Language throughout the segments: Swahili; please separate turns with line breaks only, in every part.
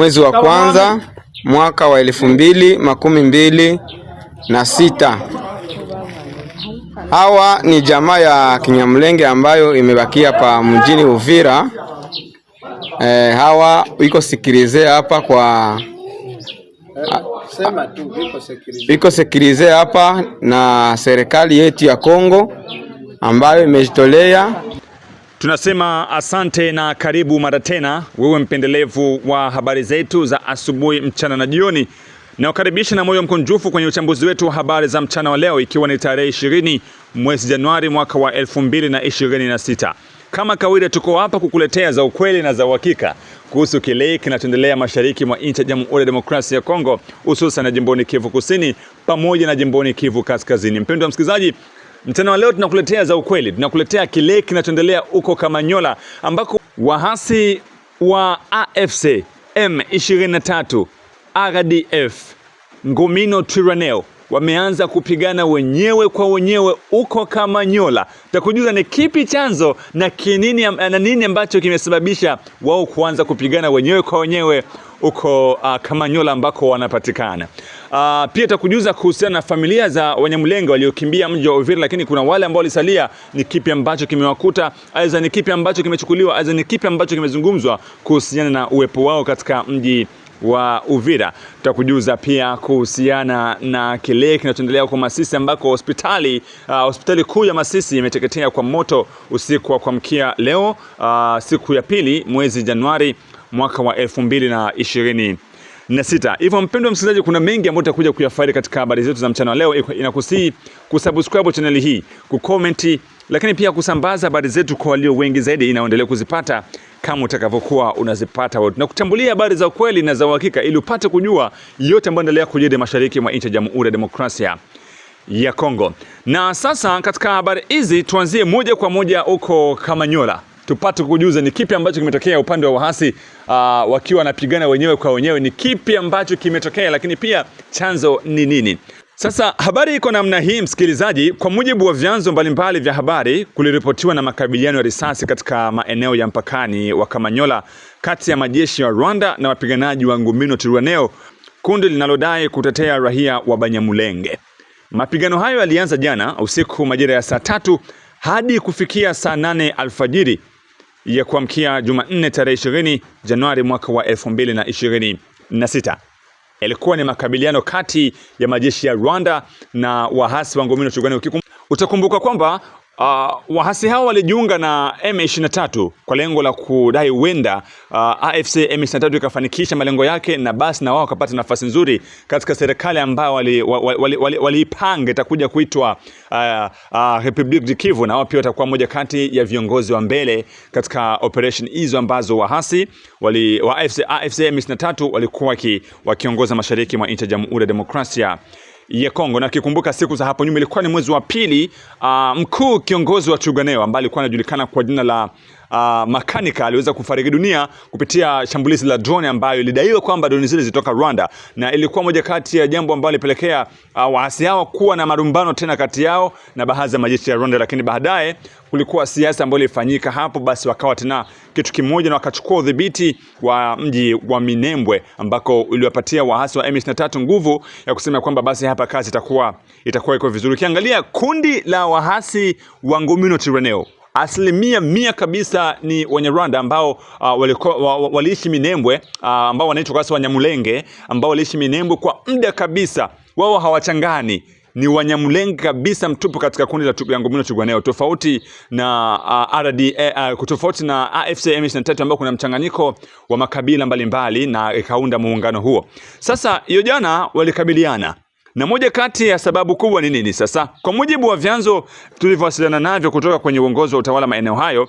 mwezi wa kwanza mwaka wa 2026. Hawa ni jamaa ya Kinyamulenge ambayo imebakia pa mjini Uvira. Hawa iko sekirize hapa kwa iko sekirize hapa na serikali yetu ya Kongo ambayo imejitolea.
Tunasema asante na karibu mara tena, wewe mpendelevu wa habari zetu za asubuhi, mchana na jioni. Na ukaribisha na moyo mkunjufu kwenye uchambuzi wetu wa habari za mchana wa leo, ikiwa ni tarehe 20 mwezi Januari mwaka wa 2026. Kama kawaida tuko hapa kukuletea za ukweli na za uhakika kuhusu kile kinachoendelea mashariki mwa nchi ya Jamhuri ya Demokrasia ya Kongo, hususan na jimboni Kivu Kusini pamoja na jimboni Kivu Kaskazini. Mpendwa msikilizaji, mchana wa leo tunakuletea za ukweli, tunakuletea kile kinachoendelea huko Kamanyola, ambako wahasi wa AFC M23 RDF Ngomino Twirwaneho wameanza kupigana wenyewe kwa wenyewe huko Kamanyola. Takujuza ni kipi chanzo na nini ambacho kimesababisha wao kuanza kupigana wenyewe kwa wenyewe huko Kamanyola ambako wanapatikana. Pia takujuza kuhusiana na familia za Wanyamulenge waliokimbia mji wa Uvira, lakini kuna wale ambao walisalia, ni kipi ambacho kimewakuta, aidha ni kipi ambacho kimechukuliwa, aidha ni kipi ambacho kimezungumzwa kuhusiana na uwepo wao katika mji wa Uvira. Tutakujuza pia kuhusiana na kile kinachoendelea huko Masisi, ambako hospitali kuu ya Masisi imeteketea kwa moto usiku wa kuamkia leo, siku ya pili mwezi Januari mwaka wa 2026. Hivyo mpendwa msikilizaji, kuna mengi ambayo tutakuja kuyafaidi katika habari zetu za mchana wa leo. Inakusii kusubscribe channel hii, kucomment, lakini pia kusambaza habari zetu kwa walio wengi zaidi, inaendelea kuzipata kama utakavyokuwa unazipata wewe. Tunakutambulia habari za ukweli na za uhakika ili upate kujua yote ambayo yanaendelea kujiri mashariki mwa nchi ya Jamhuri ya Demokrasia ya Kongo. Na sasa katika habari hizi tuanzie moja kwa moja huko Kamanyola, tupate kujuza ni kipi ambacho kimetokea upande wa wahasi wakiwa wanapigana wenyewe kwa wenyewe. Ni kipi ambacho kimetokea, lakini pia chanzo ni nini? Sasa habari iko namna hii msikilizaji. Kwa mujibu wa vyanzo mbalimbali vya habari, kuliripotiwa na makabiliano ya risasi katika maeneo ya mpakani wa Kamanyola kati ya majeshi ya Rwanda na wapiganaji wa Ngomino Twirwaneho, kundi linalodai kutetea raia wa Banyamulenge. Mapigano hayo yalianza jana usiku majira ya saa 3 hadi kufikia saa 8 alfajiri ya kuamkia Jumanne tarehe 20 Januari mwaka wa 2026. Ilikuwa ni makabiliano kati ya majeshi ya Rwanda na wahasi wa Ngomino Twirwaneho. Utakumbuka kwamba wahasi hao walijiunga na M23 kwa lengo la kudai wenda AFC M23 ikafanikisha malengo yake, na basi na wao wakapata nafasi nzuri katika serikali ambayo waliipanga itakuja kuitwa Republic du Kivu, na wao pia watakuwa moja kati ya viongozi wa mbele katika operation hizo ambazo wahasi wa AFC M23 walikuwa wakiongoza mashariki mwa nchi ya Jamhuri ya Demokrasia ya Kongo. Na kikumbuka siku za hapo nyuma, ilikuwa ni mwezi wa pili, mkuu kiongozi wa Twirwaneho ambaye alikuwa anajulikana kwa jina la Makanika aliweza kufariki dunia kupitia shambulizi la drone ambayo ilidaiwa kwamba drone zile zitoka Rwanda, na ilikuwa moja kati ya jambo ambalo lilipelekea waasi hao kuwa na marumbano tena kati yao na baadhi ya majeshi ya Rwanda. Lakini baadaye kulikuwa siasa ambayo ilifanyika hapo, basi wakawa tena kitu kimoja na wakachukua udhibiti wa mji wa Minembwe, ambako uliwapatia waasi wa M23 nguvu ya kusema kwamba basi hapa kazi itakuwa iko vizuri. Ukiangalia kundi la wahasi wa Ngomino Twirwaneho, 100% kabisa ni Wanyarwanda ambao waliishi Minembwe, ambao wanaitwa kwa Wanyamulenge, ambao waliishi Minembwe kwa muda kabisa. Wao hawachangani, ni Wanyamulenge kabisa mtupu katika kundi la Ngomino Twirwaneho, tofauti na tofauti na AFC M23 ambao kuna mchanganyiko wa makabila mbalimbali na ikaunda muungano huo. Sasa hiyo jana walikabiliana, na moja kati ya sababu kubwa ni nini? Sasa kwa mujibu wa vyanzo tulivyowasiliana navyo kutoka kwenye uongozi wa utawala maeneo hayo,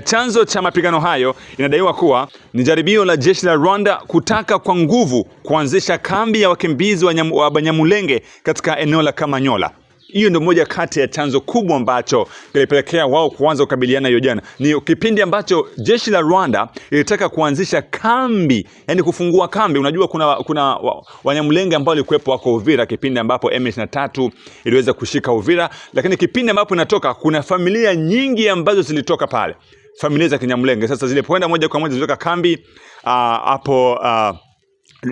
chanzo cha mapigano hayo inadaiwa kuwa ni jaribio la jeshi la Rwanda kutaka kwa nguvu kuanzisha kambi ya wakimbizi wa Banyamulenge katika eneo la Kamanyola. Hiyo ndio moja kati ya chanzo kubwa ambacho kilipelekea wao kuanza kukabiliana hiyo jana. Ni kipindi ambacho jeshi la Rwanda ilitaka kuanzisha kambi, yani kufungua kambi. Unajua kuna Wanyamulenge ambao walikuwepo wako Uvira kipindi ambapo M23 iliweza kushika Uvira, lakini kipindi ambapo inatoka kuna familia nyingi ambazo zilitoka pale, familia za Kinyamulenge. Sasa zilipoenda moja kwa moja zilitoka kambi hapo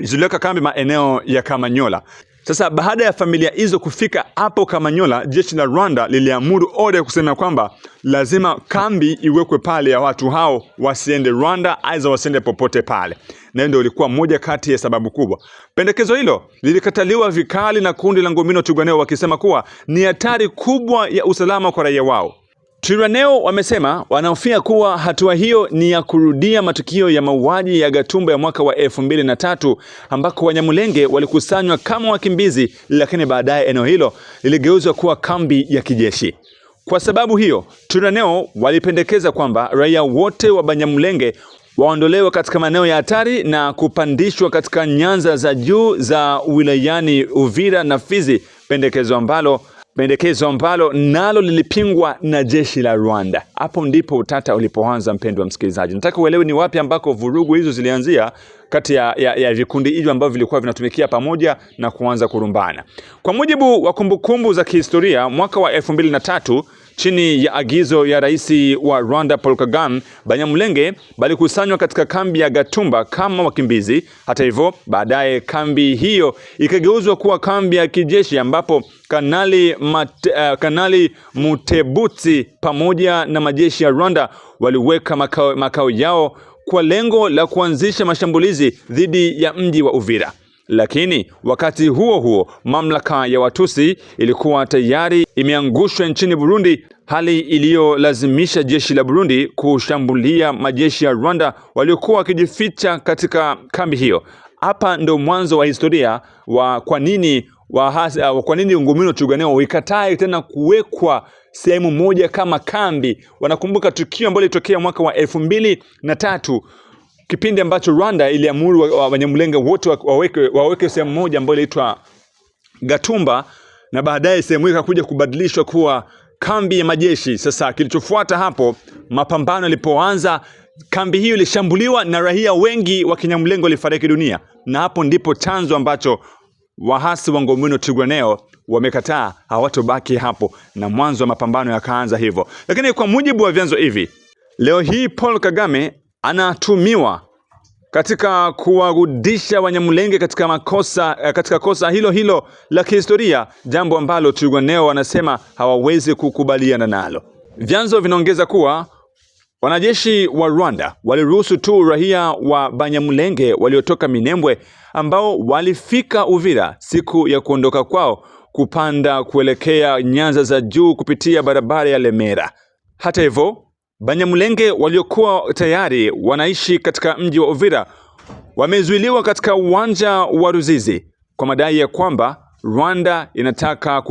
ziliweka kambi maeneo ya Kamanyola. Sasa baada ya familia hizo kufika hapo Kamanyola, jeshi la Rwanda liliamuru order kusema kwamba lazima kambi iwekwe pale ya watu hao wasiende Rwanda, aidha wasiende popote pale. Na ndio ilikuwa moja kati ya sababu kubwa. Pendekezo hilo lilikataliwa vikali na kundi la Ngomino Twirwaneho, wakisema kuwa ni hatari kubwa ya usalama kwa raia wao. Twirwaneho wamesema wanahofia kuwa hatua hiyo ni ya kurudia matukio ya mauaji ya Gatumba ya mwaka wa 2003 ambako Wanyamulenge walikusanywa kama wakimbizi, lakini baadaye eneo hilo liligeuzwa kuwa kambi ya kijeshi. Kwa sababu hiyo, Twirwaneho walipendekeza kwamba raia wote wa Banyamulenge waondolewe katika maeneo ya hatari na kupandishwa katika nyanza za juu za wilayani Uvira na Fizi, pendekezo ambalo nalo lilipingwa na jeshi la Rwanda. Hapo ndipo utata ulipoanza, mpendwa msikilizaji. Nataka uelewe ni wapi ambako vurugu hizo zilianzia kati ya vikundi hivyo ambavyo vilikuwa vinatumikia pamoja na kuanza kurumbana. Kwa mujibu wa kumbukumbu za kihistoria, mwaka wa 2003 chini ya agizo ya rais wa Rwanda Paul Kagame, Banyamulenge balikusanywa katika kambi ya Gatumba kama wakimbizi. Hata hivyo, baadaye kambi hiyo ikageuzwa kuwa kambi ya kijeshi ambapo Kanali Mutebutsi pamoja na majeshi ya Rwanda waliweka makao yao kwa lengo la kuanzisha mashambulizi dhidi ya mji wa Uvira. Lakini wakati huo huo, mamlaka ya Watusi ilikuwa tayari imeangushwa nchini Burundi, hali iliyolazimisha jeshi la Burundi kushambulia majeshi ya Rwanda waliokuwa wakijificha katika kambi hiyo. Hapa ndo mwanzo wa historia wa kwa nini Ngomino Twirwaneho ikatae tena kuwekwa sehemu moja kama kambi. Wanakumbuka tukio ambalo lilitokea mwaka wa 2003, kipindi ambacho Rwanda iliamuru Wanyamulenge wote waweke sehemu moja ambayo inaitwa Gatumba, na baadaye sehemu hiyo ikakuja kubadilishwa kuwa kambi ya majeshi. Sasa kilichofuata hapo, mapambano yalipoanza, kambi hiyo ilishambuliwa na raia wengi wa Kinyamulenge walifariki dunia, na hapo ndipo chanzo ambacho wahasi wa Ngomino Twirwaneho wamekataa hawatobaki hapo, na mwanzo wa mapambano yakaanza hivyo. Lakini kwa mujibu wa vyanzo hivi, leo hii Paul Kagame anatumiwa katika kuwarudisha Wanyamulenge katika kosa hilo la kihistoria, jambo ambalo Twirwaneho wanasema hawawezi kukubaliana nalo. Vyanzo vinaongeza kuwa wanajeshi wa Rwanda waliruhusu tu raia wa Banyamulenge waliotoka Minembwe ambao walifika Uvira siku ya kuondoka kwao kupanda kuelekea nyanza za juu kupitia barabara ya Lemera. Hata hivyo, Banyamulenge waliokuwa tayari wanaishi katika mji wa Uvira wamezuiliwa katika uwanja wa Ruzizi kwa madai ya kwamba Rwanda inataka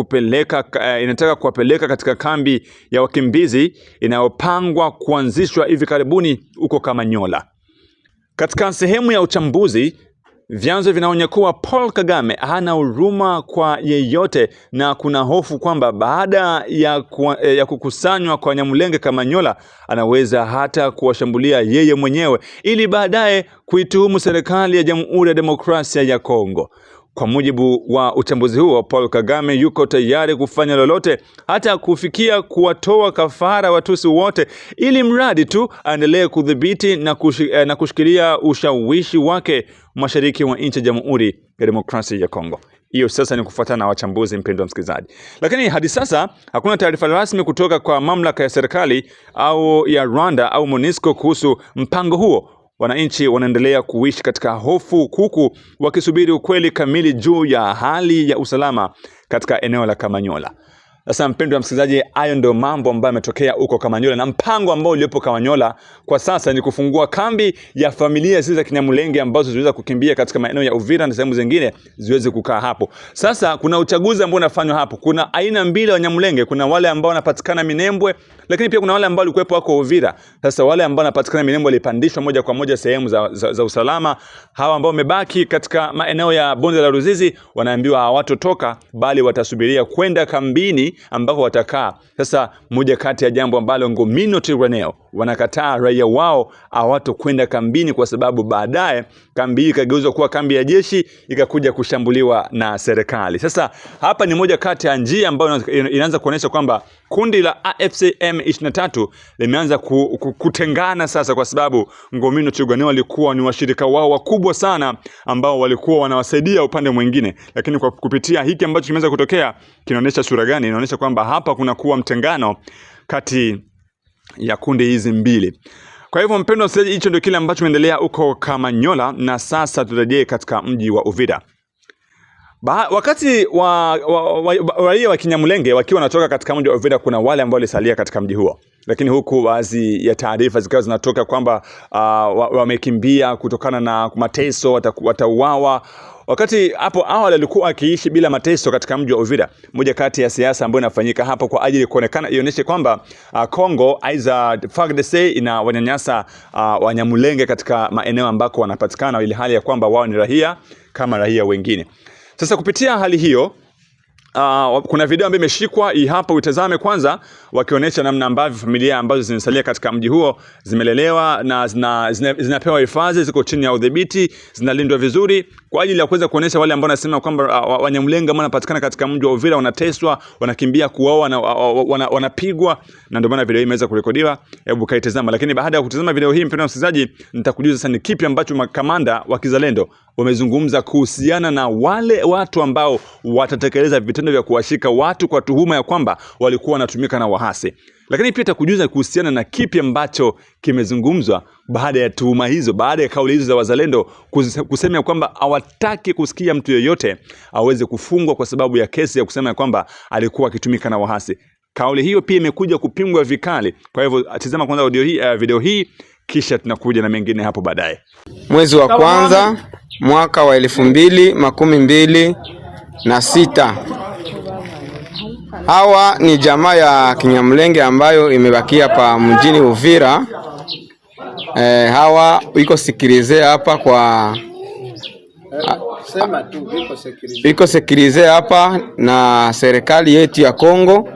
kuwapeleka katika kambi ya wakimbizi inayopangwa kuanzishwa hivi karibuni huko Kamanyola. Katika sehemu ya uchambuzi, vyanzo vinaonya kuwa Paul Kagame hana huruma kwa yeyote, na kuna hofu kwamba baada ya kukusanywa kwa Wanyamulenge Kamanyola, anaweza hata kuwashambulia yeye mwenyewe ili baadaye kuituhumu serikali ya Jamhuri ya Demokrasia ya Kongo. Kwa mujibu wa uchambuzi huo, Paul Kagame yuko tayari kufanya lolote, hata kufikia kuwatoa kafara Watusi wote, ili mradi tu aendelee kudhibiti na kushikilia ushawishi wake mashariki wa nchi ya Jamhuri ya Demokrasia ya Kongo. Hiyo sasa ni kufuatana na wachambuzi, mpendwa msikilizaji. Lakini hadi sasa hakuna taarifa rasmi kutoka kwa mamlaka ya serikali au ya Rwanda au MONUSCO kuhusu mpango huo. Wananchi wanaendelea kuishi katika hofu huku wakisubiri ukweli kamili juu ya hali ya usalama katika eneo la Kamanyola. Sasa mpendwa msikilizaji, hayo ndio mambo ambayo yametokea huko Kamanyola, na mpango ambao uliopo Kamanyola kwa sasa ni kufungua kambi ya familia zile za Kinyamulenge ambazo ziweza kukimbia katika maeneo ya Uvira na sehemu zingine ziweze kukaa hapo. Sasa kuna uchaguzi ambao unafanywa hapo. Kuna aina mbili ya Wanyamulenge, kuna wale ambao wanapatikana Minembwe, lakini pia kuna wale ambao walikuwepo wako Uvira. Sasa wale ambao wanapatikana Minembwe walipandishwa moja kwa moja sehemu za usalama. Hawa ambao wamebaki katika maeneo ya bonde la Ruzizi wanaambiwa hawatotoka, bali watasubiria kwenda kambini ambako watakaa. Sasa moja kati ya jambo ambalo Ngomino Twirwaneho wanakataa raia wao hawatokwenda kambini, kwa sababu baadaye kambi hii ikageuzwa kuwa kambi ya jeshi, ikakuja kushambuliwa na serikali. Sasa hapa ni moja kati ya njia ambayo inaanza kuonyesha kwamba kundi la AFC M23 limeanza kutengana sasa, kwa sababu Ngomino Chugwane walikuwa ni washirika wao wakubwa sana ambao walikuwa wanawasaidia upande mwingine. Lakini kwa kupitia hiki ambacho kimeanza kutokea, kinaonyesha sura gani? Inaonyesha kwamba hapa kuna kuwa mtengano kati ya kundi hizi mbili. Kwa hivyo mpendwa msikilizaji, hicho ndio kile ambacho kinaendelea huko Kamanyola, na sasa turejee katika mji wa Uvira. Wakati raia wa Kinyamulenge wakiwa wanatoka katika mji wa Uvira, kuna wale ambao walisalia katika mji huo, lakini huku baadhi ya taarifa zikawa zinatoka kwamba wamekimbia kutokana na mateso, watauawa. Wakati hapo awali alikuwa akiishi bila mateso katika mji wa Uvira. Moja kati ya siasa ambayo inafanyika hapa kwa ajili kuonekana ionyeshe kwamba Kongo aiza FARDC ina wanyanyasa Wanyamulenge katika maeneo ambako wanapatikana, ili hali ya kwamba wao ni raia kama raia wengine. Sasa kupitia hali hiyo, kuna video ambayo imeshikwa hii hapa, utazame kwanza, wakionyesha namna ambavyo familia ambazo zinasalia katika mji huo zimelelewa na zinapewa hifadhi, ziko chini ya udhibiti, zinalindwa vizuri, kwa ajili ya kuweza kuonyesha wale ambao wanasema kwamba Wanyamulenge ambao wanapatikana katika mji wa Uvira wanateswa, wanakimbia, kuoa, wanapigwa, na ndio maana video hii imeweza kurekodiwa. Hebu kaitazama. Lakini baada ya kutazama video hii, mpendwa msikilizaji, nitakujuza sasa ni kipi ambacho makamanda wa Kizalendo wamezungumza kuhusiana na wale watu ambao watatekeleza vitendo vya kuwashika watu kwa tuhuma ya kwamba walikuwa wanatumika na wahasi. Lakini pia nitakujuza kuhusiana na kipi ambacho kimezungumzwa baada ya tuhuma hizo, baada ya kauli hizo za wazalendo kusema kwamba hawataki kusikia mtu yeyote aweze kufungwa kwa sababu ya kesi ya kusema kwamba alikuwa akitumika na wahasi. Kauli hiyo pia imekuja kupingwa vikali. Kwa hivyo tazama kwanza video hii, kisha tunakuja na mengine hapo baadaye.
Mwezi wa kwanza mwaka wa 2026. Hawa ni jamaa ya Kinyamulenge ambayo imebakia pa mjini Uvira. Hawa iko sikilize hapa kwa iko sikilize hapa na serikali yetu ya Kongo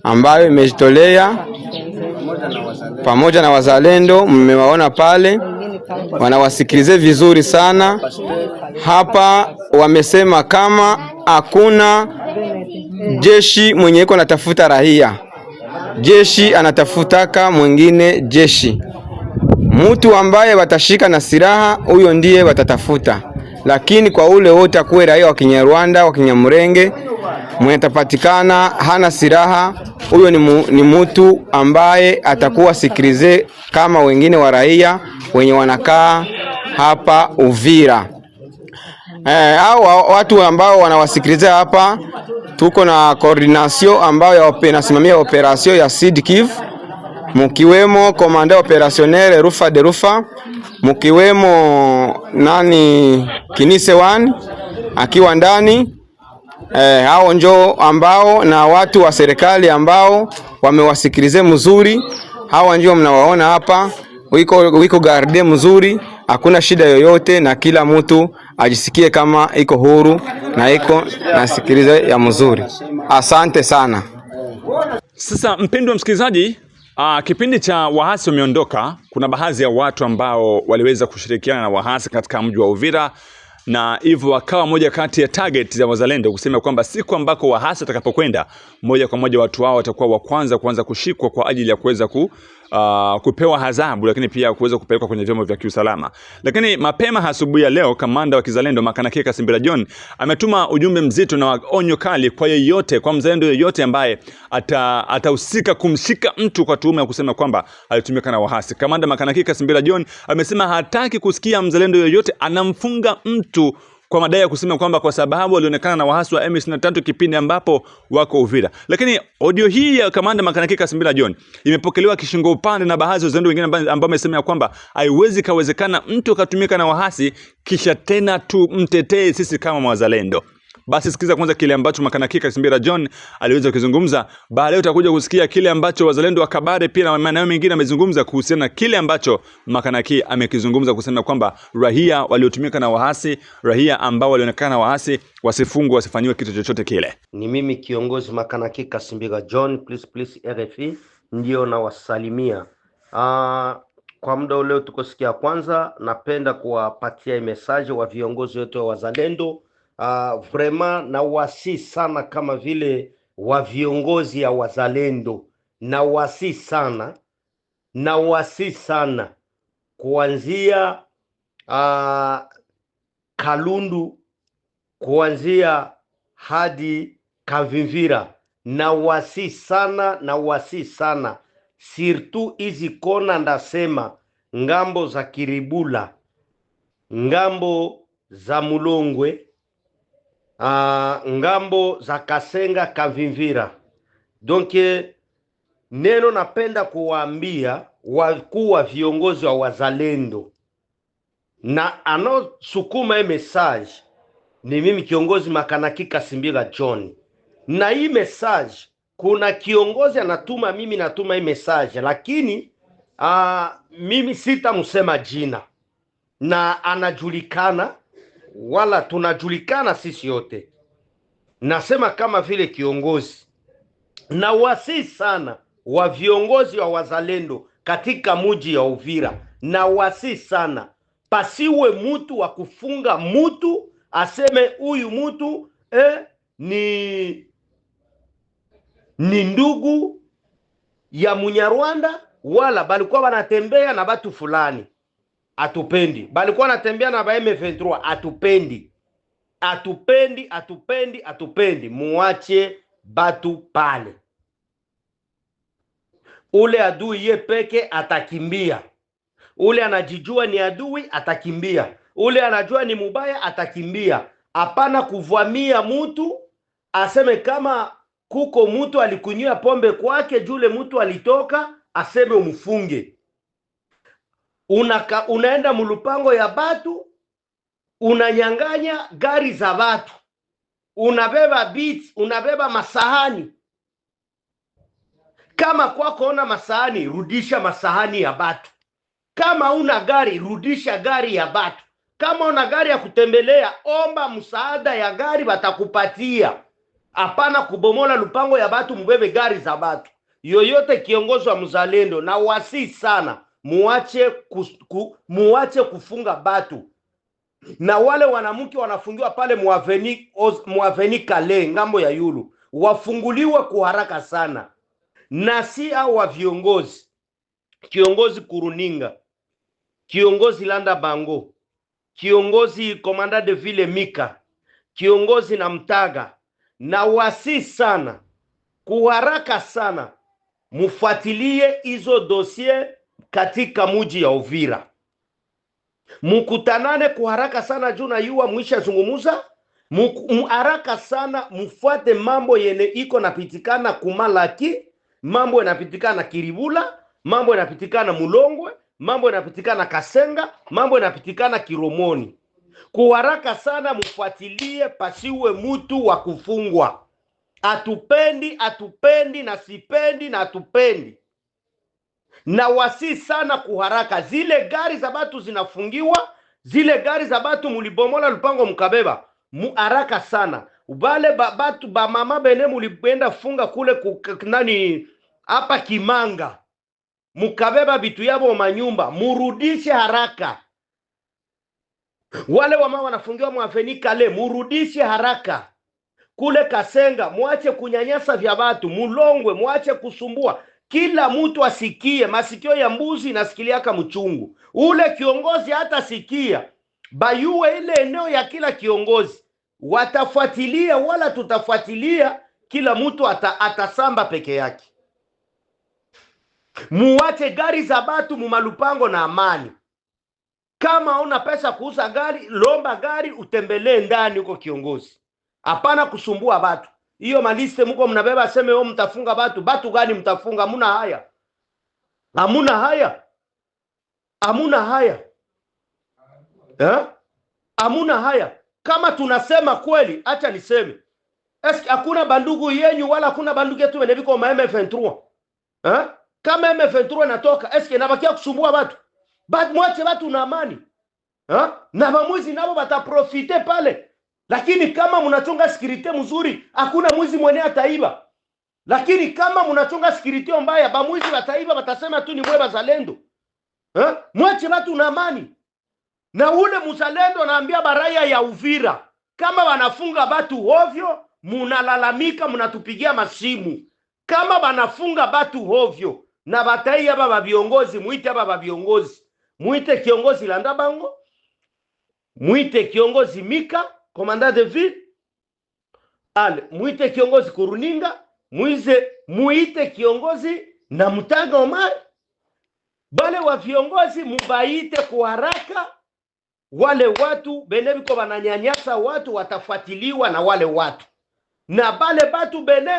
ambayo imejitolea pamoja na wazalendo. Mmewaona pale, wanawasikilize vizuri sana. Hapa wamesema kama hakuna jeshi mwenye iko anatafuta raia, jeshi anatafutaka mwingine jeshi. Mtu ambaye watashika na silaha, huyo ndiye watatafuta. Lakini kwa ule wote akuwe raia wa Kinyarwanda, wa Kinyamulenge, mwenye tapatikana hana silaha, huyo ni mtu ambaye atakuwa sikilize kama wengine wa raia wenye wanakaa hapa Uvira. Hao watu ambao wanawasikiliza hapa, tuko na coordination ambayo inasimamia operation ya Sud Kivu, mkiwemo komanda opérationnel Rufa de Rufa, mkiwemo Kinise 1 akiwa ndani. Hao njo ambao na watu wa serikali ambao wamewasikilize mzuri. Hao ndio mnawaona hapa, wiko garde mzuri, hakuna shida yoyote, na kila mtu ajisikie kama iko huru na iko nasikilize ya mzuri. Asante sana.
Sasa mpendwa msikilizaji, kipindi cha wahasi wameondoka, kuna baadhi ya watu ambao waliweza kushirikiana na wahasi katika mji wa Uvira, na hivyo wakawa moja kati ya target za wazalendo kusema kwamba siku ambako wahasi watakapokwenda, moja kwa moja watu wao watakuwa wa kwanza kushikwa kwa ajili ya kuweza kupewa adhabu, lakini pia kuweza kupelekwa kwenye vyombo vya kiusalama. Lakini mapema asubuhi ya leo, kamanda wa Kizalendo Makanaki Kasimbira John ametuma ujumbe mzito na onyo kali kwa yeyote, kwa mzalendo yeyote ambaye atahusika kumshika mtu kwa tuhuma ya kusema kwamba alitumika na wahasi. Kamanda Makanaki Kasimbira John amesema hataki kusikia mzalendo yeyote anamfunga mtu kwa madai ya kusema kwamba kwa sababu walionekana na wahasi wa M23 kipindi ambapo wako Uvira. Lakini audio hii ya kamanda Makanaki Kasimbira John imepokelewa kishingo upande na baadhi ya wazalendo wengine ambao wamesema kwamba haiwezi kawezekana mtu akatumika na wahasi kisha tena tu mtetee sisi kama wazalendo. Basi sikiza kwanza kile ambacho Makanaki Kasimbira John aliweza kuzungumza. Baadaye utakuja kusikia kile ambacho wazalendo wa Kabare pia na maeneo mengine amezungumza kuhusiana na kile ambacho Makanaki amekizungumza kusema kwamba raia waliotumika na wahasi, raia ambao walionekana na wahasi wasifungwe, wasifanywe kitu chochote kile.
Ni mimi kiongozi Makanaki Kasimbira John, please RFI, ndio na wasalimia Kwa muda ule tuko sikia kwanza, napenda kuwapatia message wa viongozi wetu wa wazalendo. Vraiment na wasi sana kama vile wa viongozi ya wazalendo, na wasi sana kuanzia Kalundu kuanzia hadi Kavimvira, na wasi sana surtout hizi kona, ndasema ngambo za Kiribula, ngambo za Mulongwe, ngambo za Kasenga, Kavimvira. Donc neno napenda kuwaambia wakuu wa viongozi wa wazalendo, na anosukuma message ni mimi kiongozi Makanaki Kasimbira John. Na hii message kuna kiongozi anatuma, mimi natuma hii message, lakini mimi sitamsema jina, na anajulikana wala tunajulikana sisi yote. Nasema kama vile kiongozi, na wasi sana wa viongozi wa wazalendo katika muji ya Uvira, na wasi sana pasiwe mutu wa kufunga mutu aseme huyu mutu ni ndugu ya Munyarwanda, wala balikuwa wanatembea na batu fulani, atupendi. Balikuwa wanatembea na ba M23, atupendi. Muache batu pale. Ule adui ye peke atakimbia, ule anajijua ni adui atakimbia, ule anajua ni mubaya atakimbia. Hapana kuvamia mutu aseme kama kuko mutu alikunywa pombe kwake, jule mutu alitoka aseme umfunge. Unaenda mulupango ya batu, unanyanganya gari za batu, unabeba beats, unabeba masahani. Kama kwako ona masahani, rudisha masahani ya batu. Kama una gari, rudisha gari ya batu. Kama una gari ya kutembelea, omba msaada ya gari, batakupatia. Hapana kubomola lupango ya batu, mbebe gari za batu. Yoyote kiongozi wa mzalendo, na wasi sana muache kufunga batu. Na wale wanamuke wanafungiwa pale muaveni Kale ngambo ya Yulu, wafunguliwe kuharaka sana. Na si hao wa viongozi, kiongozi Kuruninga, kiongozi Landa Bango, kiongozi Komanda de Ville Mika, kiongozi na Mtaga, na wasi sana kuharaka sana mufuatilie hizo dossier katika muji ya Uvira. Mukutanane kuharaka sana juu na yuwa mwisha zungumuza. Haraka sana mufuate mambo yene iko napitikana Kumalaki, mambo yanapitikana Kiribula, mambo yanapitikana Mulongwe, mambo yanapitikana Kasenga, mambo yanapitikana Kiromoni. Kuharaka sana mufuatilie, pasiwe mutu wa kufungwa. Atupendi na sipendi na atupendi. Na wasi sana kuharaka, zile gari za batu zinafungiwa, zile gari za batu mulibomola lupango mukabeba, muharaka sana. Ubale batu ba mama bene mulipenda funga kule nani hapa Kimanga, mukabeba bitu yabo manyumba, murudishe haraka. Wale wama wanafungiwa muaveni Kale, murudishe haraka. Kule Kasenga, muache kunyanyasa vya batu. Mulongwe, muache kusumbua. Kila mtu asikie, masikio ya mbuzi nasikiliaka mchungu. Ule kiongozi hata sikia, bayue ile eneo ya kila kiongozi. Watafuatilia wala tutafuatilia, kila mtu atasamba peke yake. Muache gari za batu mumalupango na amani. Kama una pesa kuuza gari, lomba gari utembelee ndani huko kiongozi. Hapana kusumbua batu. Hiyo maliste muko mnabeba aseme o mtafunga batu. Batu gani mtafunga? Hamuna haya. Hamuna haya. Kama tunasema kweli, acha niseme. Eski hakuna bandugu yenyu wala hakuna bandugu yetu weneviko ma M23? Kama M23 natoka, eski inabakia kusumbua batu? Mwache batu na amani. Na bamwizi nabo bataprofite pale. Lakini kama mnachunga security mzuri, hakuna mwizi mwenye ataiba. Lakini kama mnachunga security mbaya, bamwizi bataiba batasema tu ni mwe bazalendo. Mwache watu na amani. Na ule mzalendo anaambia baraya ya Uvira, kama wanafunga batu ovyo, munalalamika, munatupigia masimu. Kama wanafunga batu ovyo, na batai hapa ba viongozi, muite hapa ba viongozi. Muite kiongozi Landa Bango, muite kiongozi Mika, commandant de ville. Muite kiongozi Kuruninga, muite kiongozi na Mutaga Omar. Bale wa viongozi mubaite kwa haraka. Wale watu bene biko bananyanyasa watu watafuatiliwa na wale watu. Na bale batu bene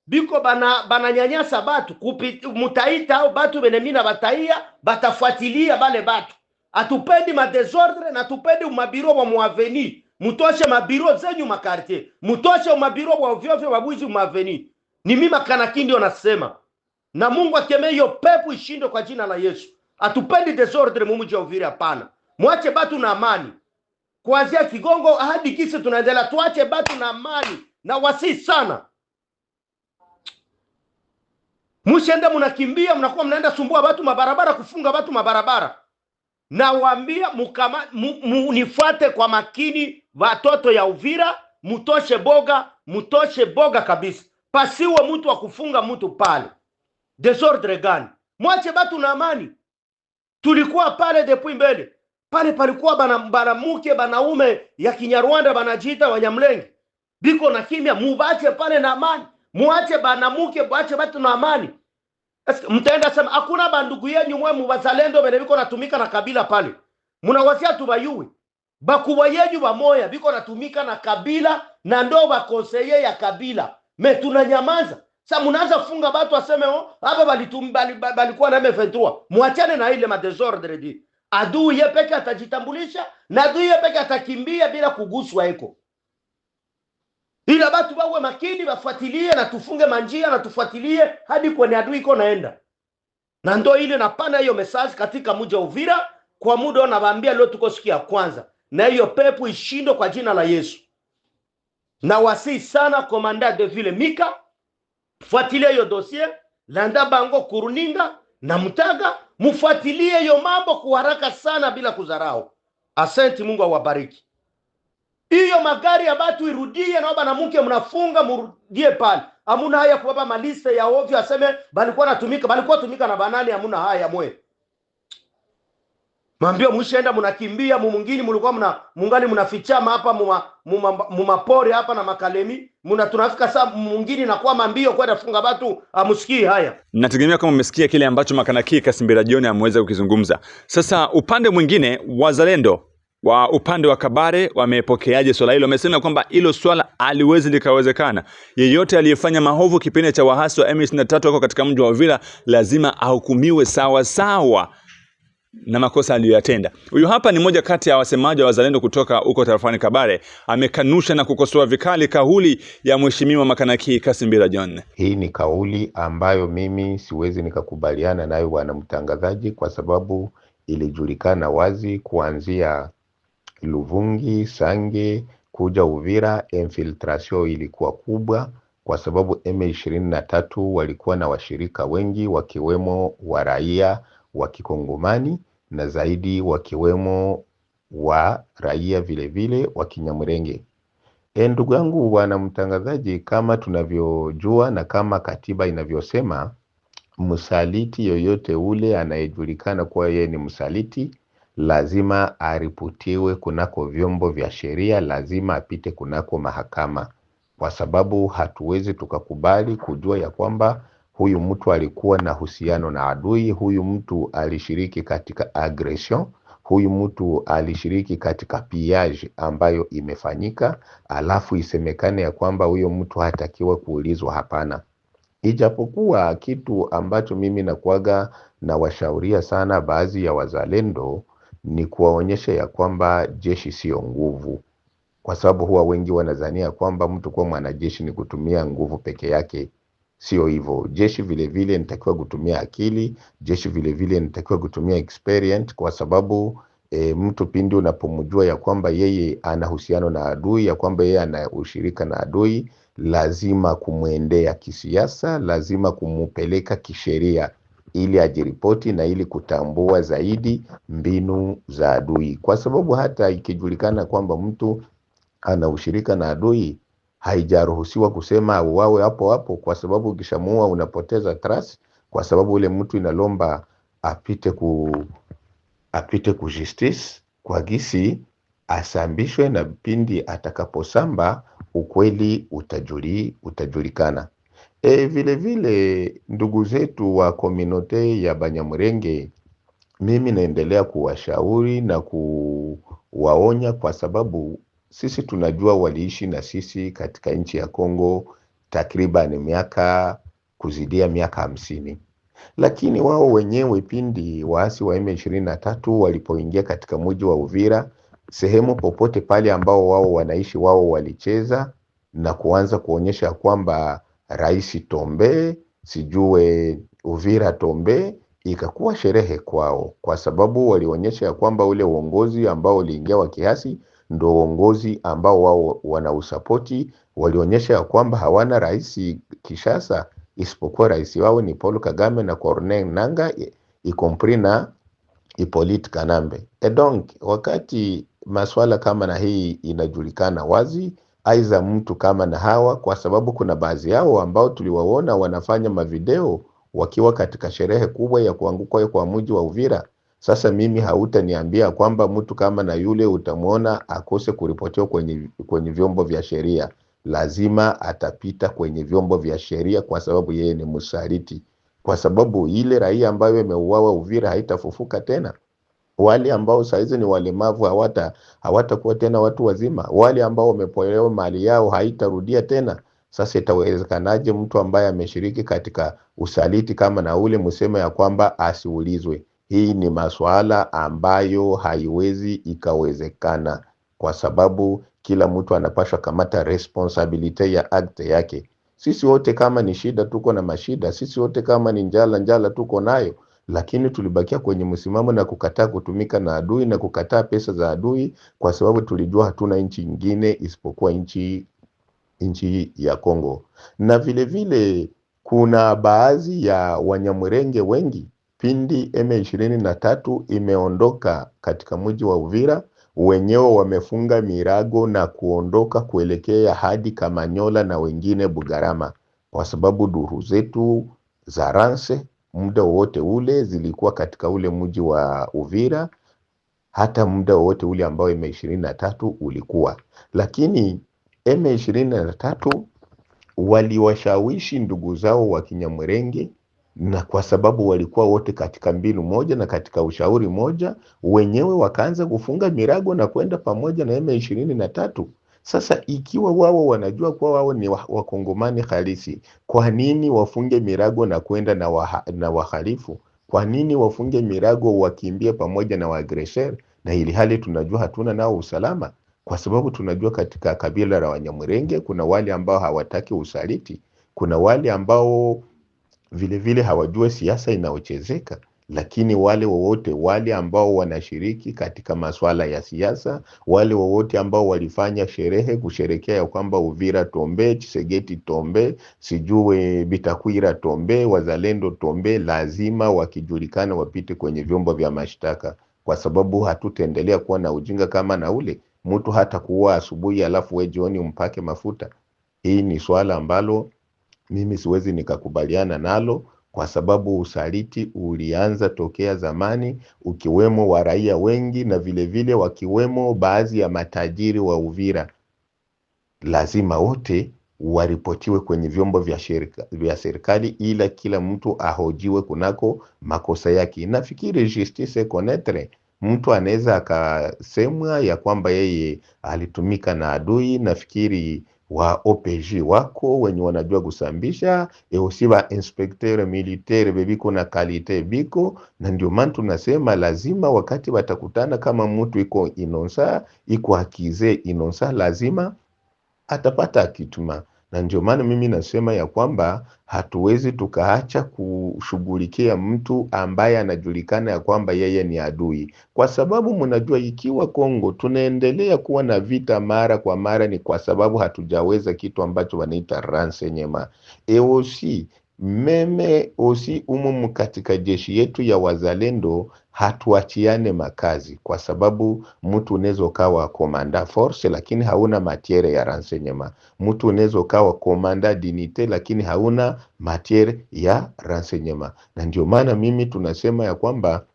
biko bananyanyasa batu mutaita au batu bene mina bataia batafuatilia bale batu. Atupendi ma desordre na tupendi mabiro wa muaveni. Mutoshe mabiro zenyu makartie. Mutoshe mabiro wa ovyo wabuzi muaveni. Ni mimi Kanaki ndio nasema. Na Mungu akeme hiyo pepo ishinde kwa jina la Yesu. Atupendi desordre mumuji wa Uvira hapana. Mwache batu na amani. Kuanzia Kigongo hadi Kise tunaendelea, tuache batu na amani na wasi sana. Mshende mnakimbia, mnakuwa mnaenda sumbua batu mabarabara, kufunga batu mabarabara. Na waambia munifuate kwa makini watoto ya Uvira, mutoshe boga kabisa. Pasiwe mtu wa kufunga mtu pale. Desordre gani? Mwache batu na amani. Tulikuwa pale depuis mbele. Pale palikuwa banamuke banaume ya Kinyarwanda banajiita Wanyamlenge. Biko na kimya, mubache pale na amani. Muache banamuke, muache batu na amani. Mtaenda sema hakuna bandugu yenu mwe mubazalendo bene biko natumika na kabila pale. Munawazia tubayui. Bakuwa yenu bamoya biko natumika na kabila na ndo bakonseye ya kabila. Me tunanyamaza. Sasa mnaanza kufunga batu aseme hapa balikuwa na M23. Muachane na ile madesordre di. Adui ye peke atajitambulisha na adui ye peke atakimbia bila kuguswa eko. Ila batu bawe makini, bafuatilie na tufunge manjia na tufuatilie hadi kwenye adui iko naenda. Na ndo ile napana hiyo message katika mji wa Uvira kwa muda na waambia leo tuko siku ya kwanza. Na hiyo pepo ishindo kwa jina la Yesu. Na wasi sana commandant de ville Mika, fuatilie hiyo dossier, Landa Bango Kuruninga na Mutaga, mufuatilie hiyo mambo kwa haraka sana bila kuzarau. Asante, Mungu awabariki. Hiyo magari ya batu irudie na banamuke mnafunga murudie pale. Hamuna haya kubaba maliste ya ovyo aseme balikuwa tumika na banani, hamuna haya mwe. Mwambie muishaenda mnakimbia mwingine mlikuwa mungali mnafichama hapa mumapori hapa na makalemi. Tunafika saa mwingine na kwa mambio kwenda funga batu amusikii haya.
Nategemea kama umesikia kile ambacho Makanaki Kasimbira John ameweza kukizungumza. Sasa upande mwingine wazalendo wa upande wa Kabare wamepokeaje swala hilo? Wamesema kwamba hilo swala aliwezi likawezekana. Yeyote aliyefanya mahovu kipindi cha wahasi wa M23 wako katika mji wa Uvira lazima ahukumiwe sawa sawa na makosa aliyoyatenda. Huyu hapa ni moja kati ya wasemaji wa wazalendo kutoka huko tarafani Kabare, amekanusha na kukosoa vikali kauli ya mheshimiwa Makanaki Kasimbira John.
Hii ni kauli ambayo mimi siwezi nikakubaliana nayo bwana mtangazaji, kwa sababu ilijulikana wazi kuanzia Luvungi, Sange, kuja Uvira, infiltration ilikuwa kubwa kwa sababu M23 walikuwa na washirika wengi wakiwemo wa raia wa Kikongomani na zaidi wakiwemo wa raia vile vile wa Kinyamurenge. Ndugu yangu bwana mtangazaji, kama tunavyojua na kama katiba inavyosema, msaliti yoyote ule anayejulikana kuwa yeye ni msaliti lazima aripotiwe kunako vyombo vya sheria, lazima apite kunako mahakama, kwa sababu hatuwezi tukakubali kujua ya kwamba huyu mtu alikuwa na uhusiano na adui, huyu mtu alishiriki katika aggression, huyu mtu alishiriki katika pillage ambayo imefanyika, alafu isemekane ya kwamba huyo mtu hatakiwa kuulizwa. Hapana. Ijapokuwa kitu ambacho mimi nakuaga na washauria sana baadhi ya wazalendo ni kuwaonyesha ya kwamba jeshi sio nguvu, kwa sababu huwa wengi wanadhania kwamba mtu kuwa mwanajeshi ni kutumia nguvu peke yake. Sio hivyo. Jeshi vile vile nitakiwa kutumia akili, jeshi vile vile nitakiwa kutumia experience, kwa sababu mtu pindi unapomjua ya kwamba yeye ana uhusiano na adui, ya kwamba yeye ana ushirika na adui, lazima kumwendea kisiasa, lazima kumupeleka kisheria ili ajiripoti na ili kutambua zaidi mbinu za adui, kwa sababu hata ikijulikana kwamba mtu ana ushirika na adui haijaruhusiwa kusema auawe hapo hapo, kwa sababu ukishamuua unapoteza trust, kwa sababu ule mtu inalomba apite ku justice kwa gisi asambishwe, na pindi atakaposamba ukweli utajulikana. Vile vile ndugu zetu wa kominote ya Banyamulenge, mimi naendelea kuwashauri na kuwaonya, kwa sababu sisi tunajua waliishi na sisi katika nchi ya Kongo takriban miaka kuzidia miaka 50. Lakini wao wenyewe pindi waasi wa M23 walipoingia katika mji wa Uvira, sehemu popote pale ambao wao wanaishi, wao walicheza na kuanza kuonyesha kwamba Rais Tombe, sijue Uvira Tombe, ikakuwa sherehe kwao, kwa sababu walionyesha kwamba ule uongozi ambao uliingia wa kiasi ndio uongozi ambao wao wanausapoti. Walionyesha kwamba hawana rais Kishasa isipokuwa rais wao ni Paul Kagame na Corneille Nangaa ikompri na Hippolyte Kanambe. Donc wakati masuala kama na hii inajulikana wazi, aiza mtu kama na hawa, kwa sababu kuna baadhi yao ambao tuliwaona wanafanya mavideo wakiwa katika sherehe kubwa ya kuanguka kwa mji wa Uvira. Sasa mimi hautaniambia kwamba mtu kama na yule utamuona akose kuripotiwa kwenye vyombo vya sheria. Lazima atapita kwenye vyombo vya sheria, kwa sababu yeye ni msaliti, kwa sababu ile raia ambayo imeuawa Uvira haitafufuka tena. Wale ambao saizi ni walemavu hawatakuwa tena watu wazima. Wale ambao wamepolewa mali yao haitarudia tena. Sasa itawezekanaje mtu ambaye ameshiriki katika usaliti kama na ule museme ya kwamba asiulizwe? Hii ni masuala ambayo haiwezi ikawezekana, kwa sababu kila mtu anapaswa kamata responsibility ya akte yake. Sisi wote kama ni shida tuko na mashida, sisi wote kama ni njala tuko nayo, lakini tulibakia kwenye msimamo na kukataa kutumika na adui na kukataa pesa za adui, kwa sababu tulijua hatuna nchi nyingine isipokuwa nchi ya Kongo. Na vile vile kuna baadhi ya Wanyamulenge wengi pindi M23 imeondoka katika mji wa Uvira, wenyewe wamefunga mirago na kuondoka kuelekea hadi Kamanyola na wengine Bugarama, kwa sababu duru zetu za Rance muda wote ule zilikuwa katika ule mji wa Uvira, hata muda wote ule ambao M23 ulikuwa. Lakini M23 waliwashawishi ndugu zao wa Kinyamulenge, na kwa sababu walikuwa wote katika mbinu moja na katika ushauri moja, wenyewe wakaanza kufunga mirago na kwenda pamoja na M23. Sasa ikiwa wao wanajua kuwa wao ni wakongomani halisi, kwa nini wafunge mirago na kwenda na wahalifu? Kwa nini wafunge mirago wakimbie pamoja na waagresher, na ili hali tunajua hatuna nao usalama? Kwa sababu tunajua katika kabila la Wanyamulenge kuna wale ambao hawataki usaliti, kuna wale ambao vile vile hawajua siasa inaochezeka, lakini wale ambao wanashiriki katika masuala ya siasa, wale wote ambao walifanya sherehe kusherekea ya kwamba Uvira Tombe, Chisegeti Tombe, sijue Bitakwira Tombe, Wazalendo Tombe, lazima wakijulikana wapite kwenye vyombo vya mashtaka, kwa sababu hatutaendelea kuwa na ujinga kama na ule mtu hata kuwa asubuhi alafu we jioni umpake mafuta. Hii ni swala ambalo mimi siwezi nikakubaliana nalo, kwa sababu usaliti ulianza tokea zamani, ukiwemo wa raia wengi na vile vile wakiwemo baadhi ya matajiri wa Uvira. Lazima wote waripotiwe kwenye vyombo vya serikali, ila kila mtu ahojiwe kunako makosa yake. Nafikiri justice connaître, mtu anaweza akasemwa ya kwamba yeye alitumika na adui. Nafikiri wa OPG wako wenye wanajua kusambisha, aussi ba inspecteur militaire bebiko na kalite biko, na ndio maana tunasema lazima wakati watakutana, kama mtu iko inonsa, iko akize inonsa, lazima atapata akituma. na ndio maana mimi nasema ya kwamba hatuwezi tukaacha kushughulikia mtu ambaye anajulikana ya kwamba yeye ni adui, kwa sababu mnajua ikiwa Kongo tunaendelea kuwa na vita mara kwa mara ni kwa sababu hatujaweza kitu ambacho wanaita renseignement aussi meme aussi katika jeshi yetu ya wazalendo hatuachiane makazi, kwa sababu mtu unaweza ukawa komanda force lakini hauna matiere ya renseignement. Mtu unaweza ukawa komanda dinite lakini hauna matiere ya renseignement. Na ndio maana mimi tunasema ya kwamba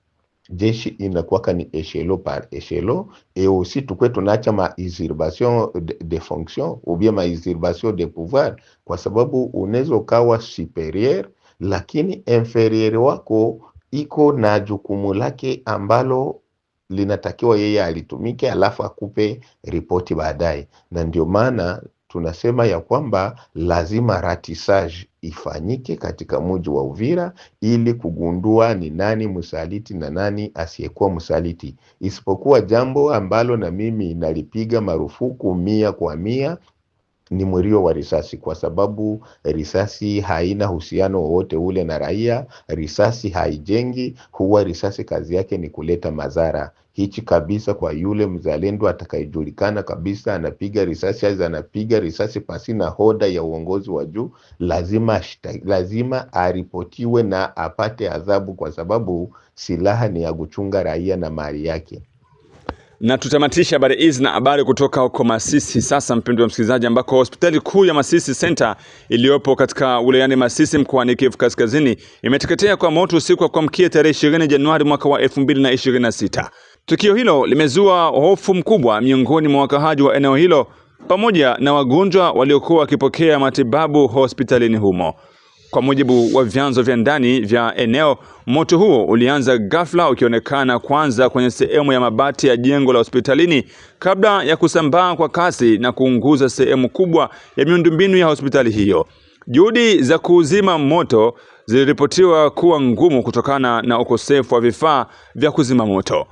jeshi inakuwa ni echelon par echelon, et aussi tukwe tunaacha ma usurpation de fonction ou bien ma usurpation de pouvoir, kwa sababu unaweza ukawa superior lakini inferior wako iko na jukumu lake ambalo linatakiwa yeye alitumike alafu akupe ripoti baadaye. Na ndio maana tunasema ya kwamba lazima ratissage ifanyike katika mji wa Uvira ili kugundua ni nani msaliti na nani asiyekuwa msaliti. Isipokuwa jambo ambalo na mimi nalipiga marufuku 100% ni mlio wa risasi, kwa sababu risasi haina uhusiano wowote ule na raia. Risasi haijengi, huwa risasi kazi yake ni kuleta madhara. Hichi kabisa kwa yule mzalendo atakayejulikana kabisa anapiga risasi pasi na hoda ya uongozi wa juu, lazima aripotiwe na apate adhabu, kwa sababu silaha ni ya kuchunga raia na mali yake.
Na tutamatisha habari hizi na habari kutoka huko Masisi sasa, mpendwa msikilizaji, ambako hospitali kuu ya Masisi Center iliyopo katika wilayani Masisi mkoani Kivu Kaskazini imeteketea kwa moto usiku wa kuamkia tarehe 20 Januari mwaka wa 2026. Tukio hilo limezua hofu mkubwa miongoni mwa wakazi wa eneo hilo pamoja na wagonjwa waliokuwa wakipokea matibabu hospitalini humo. Kwa mujibu wa vyanzo vya ndani vya eneo, moto huo ulianza ghafla ukionekana kwanza kwenye sehemu ya mabati ya jengo la hospitalini kabla ya kusambaa kwa kasi na kuunguza sehemu kubwa ya miundombinu ya hospitali hiyo. Juhudi za kuzima moto ziliripotiwa kuwa ngumu kutokana na ukosefu wa vifaa vya kuzima moto.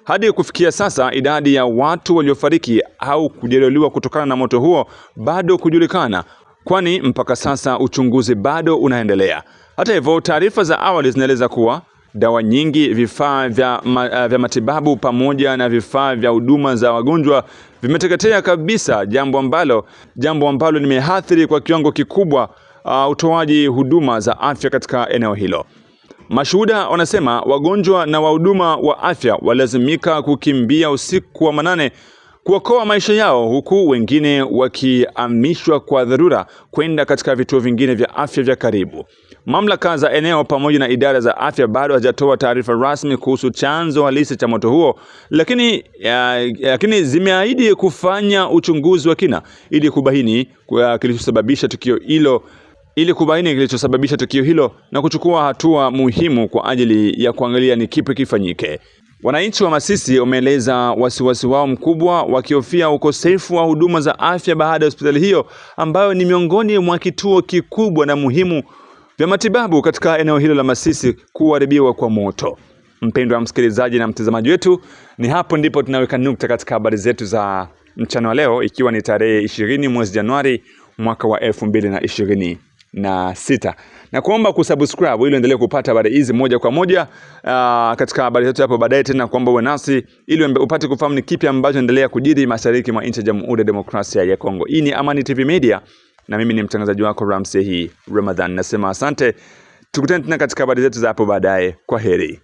Hadi kufikia sasa, idadi ya watu waliofariki au kujeruhiwa kutokana na moto huo bado kujulikana, kwani mpaka sasa uchunguzi bado unaendelea. Hata hivyo, taarifa za awali zinaeleza kuwa dawa nyingi, vifaa vya matibabu pamoja na vifaa vya huduma za wagonjwa vimeteketea kabisa, jambo ambalo limeathiri kwa kiwango kikubwa utoaji huduma za afya katika eneo hilo. Mashuhuda wanasema wagonjwa na wahuduma wa afya walazimika kukimbia usiku wa manane kuokoa maisha yao, huku wengine wakihamishwa kwa dharura kwenda katika vituo vingine vya afya vya karibu. Mamlaka za eneo pamoja na idara za afya bado hajatoa taarifa rasmi kuhusu chanzo halisi cha moto huo, lakini zimeahidi kufanya uchunguzi wa kina ili kubaini kilichosababisha tukio hilo na kuchukua hatua muhimu kwa ajili ya kuangalia ni kipi kifanyike. Wananchi wa Masisi wameeleza wasiwasi wao mkubwa, wakihofia ukosefu wa huduma za afya baada ya hospitali hiyo ambayo ni miongoni mwa kituo kikubwa na muhimu vya matibabu katika eneo hilo la Masisi kuharibiwa kwa moto. Mpendwa msikilizaji na mtazamaji wetu, ni hapo ndipo tunaweka nukta katika habari zetu za mchana wa leo, ikiwa ni tarehe 20 mwezi Januari mwaka wa 2026. Na kuomba kusubscribe ili uendelee kupata habari hizi moja kwa moja katika habari zetu hapo baadaye, tena kuomba uwe nasi ili upate kufahamu ni kipi ambacho endelea kujiri mashariki mwa nchi ya Jamhuri ya Demokrasia ya Kongo. Hii ni Amani TV Media na mimi ni mtangazaji wako Ramsey Ramadhan. Nasema asante. Tukutane tena katika habari zetu za hapo baadaye. Kwaheri.